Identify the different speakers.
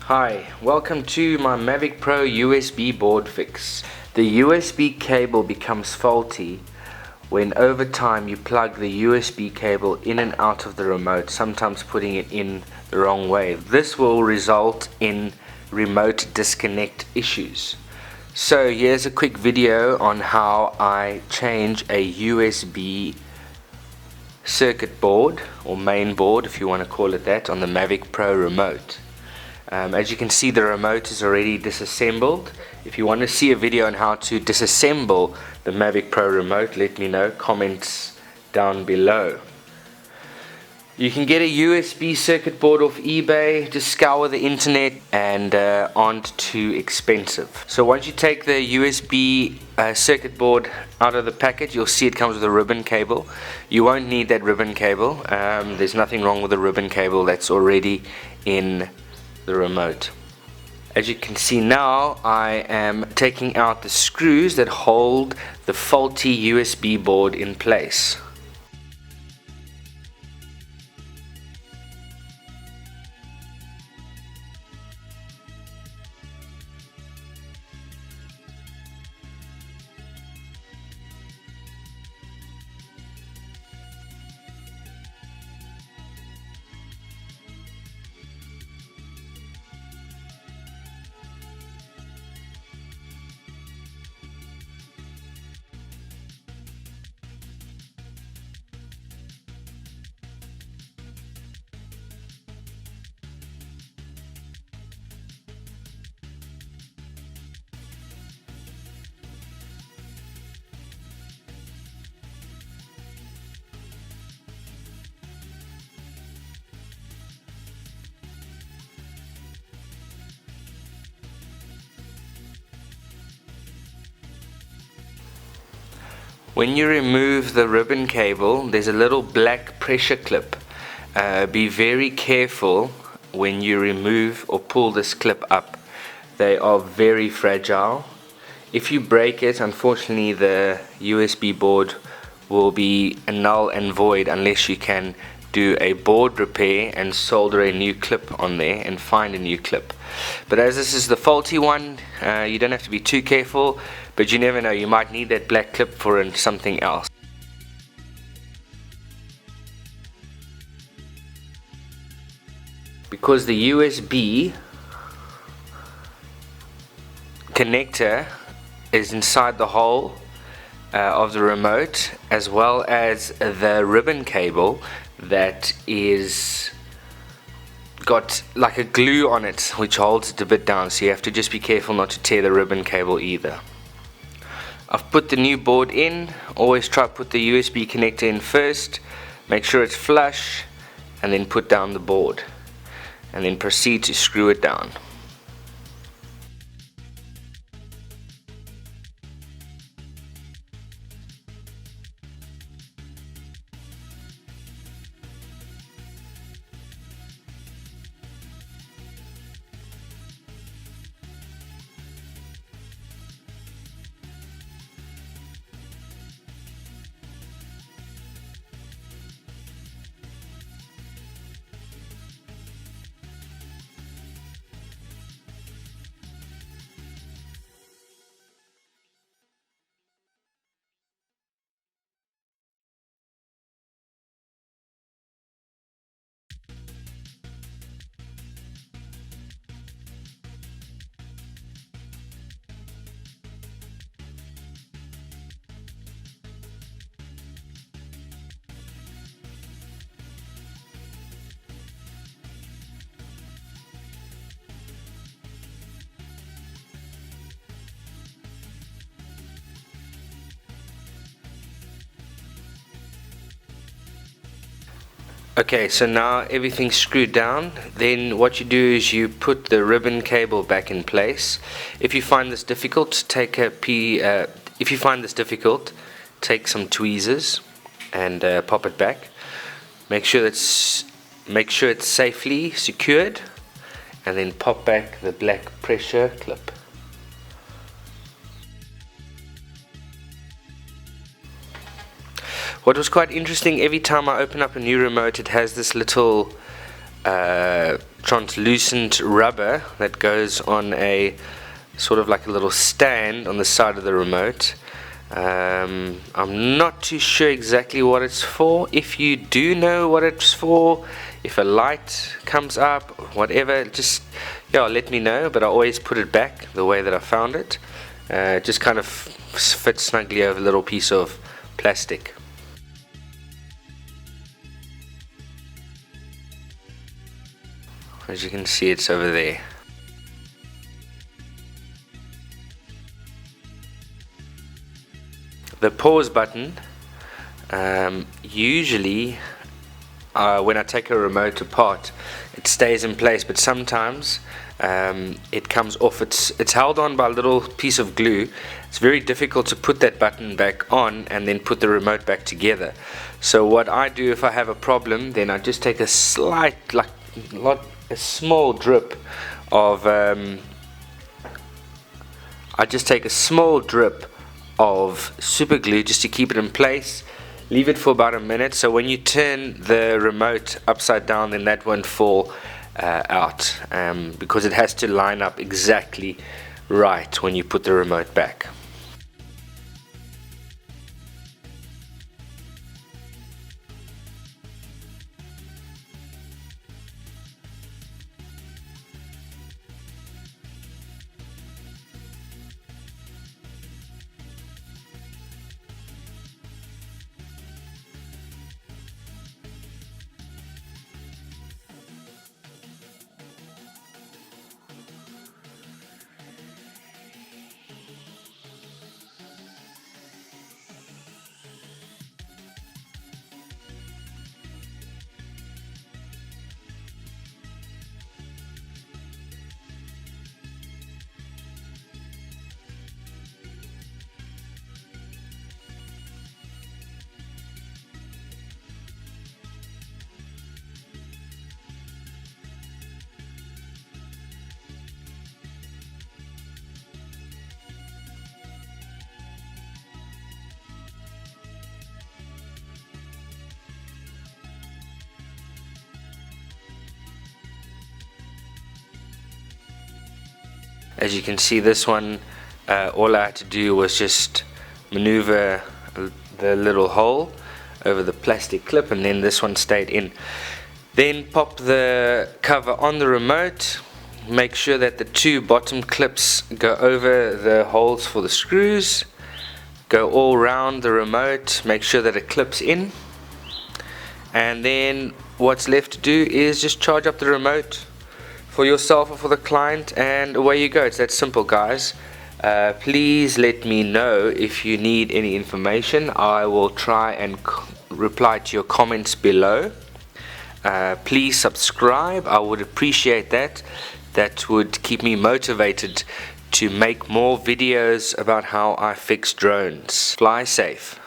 Speaker 1: Hi, welcome to my Mavic Pro USB board fix. The USB cable becomes faulty when over time you plug the USB cable in and out of the remote, sometimes putting it in the wrong way. This will result in remote disconnect issues. So here's a quick video on how I change a USB circuit board, or main board if you want to call it that, on the Mavic Pro remote. As you can see, the remote is already disassembled. If you want to see a video on how to disassemble the Mavic Pro remote, let me know, comments down below. You can get a USB circuit board off eBay, just scour the internet, and aren't too expensive. So once you take the USB circuit board out of the package, you'll see it comes with a ribbon cable. You won't need that ribbon cable. There's nothing wrong with the ribbon cable that's already in the remote. As you can see now, I am taking out the screws that hold the faulty USB board in place. When you remove the ribbon cable, there's a little black pressure clip. Be very careful when you remove or pull this clip up. They are very fragile. If you break it, unfortunately the USB board will be null and void unless you can do a board repair and solder a new clip on there and find a new clip. But as this is the faulty one, you don't have to be too careful, but you never know, you might need that black clip for something else. Because the USB connector is inside the hole of the remote, as well as the ribbon cable that is got like a glue on it which holds it a bit down, so you have to just be careful not to tear the ribbon cable either. I've put the new board in. Always try to put the USB connector in first, make sure it's flush, and then put down the board, and then proceed to screw it down. Okay, so now everything's screwed down. Then what you do is you put the ribbon cable back in place. If you find this difficult, take some tweezers and pop it back. Make sure it's safely secured, and then pop back the black pressure clip. What was quite interesting, every time I open up a new remote, it has this little translucent rubber that goes on a sort of like a little stand on the side of the remote. I'm not too sure exactly what it's for. If you do know what it's for, if a light comes up, whatever, just let me know. But I always put it back the way that I found it. It just kind of fits snugly over a little piece of plastic. As you can see, it's over there. The pause button, usually when I take a remote apart, it stays in place, but sometimes it comes off. It's held on by a little piece of glue. It's very difficult to put that button back on and then put the remote back together. So what I do if I have a problem, then I just take a small drip of super glue just to keep it in place. Leave it for about a minute, so when you turn the remote upside down, then that won't fall out, because it has to line up exactly right when you put the remote back. As you can see, this one, all I had to do was just maneuver the little hole over the plastic clip, and then this one stayed in. Then pop the cover on the remote. Make sure that the two bottom clips go over the holes for the screws. Go all round the remote. Make sure that it clips in. And then what's left to do is just charge up the remote for yourself or for the client, and away you go. It's that simple, guys. Please let me know if you need any information. I will try and reply to your comments below. Please subscribe. I would appreciate that. That would keep me motivated to make more videos about how I fix drones. Fly safe.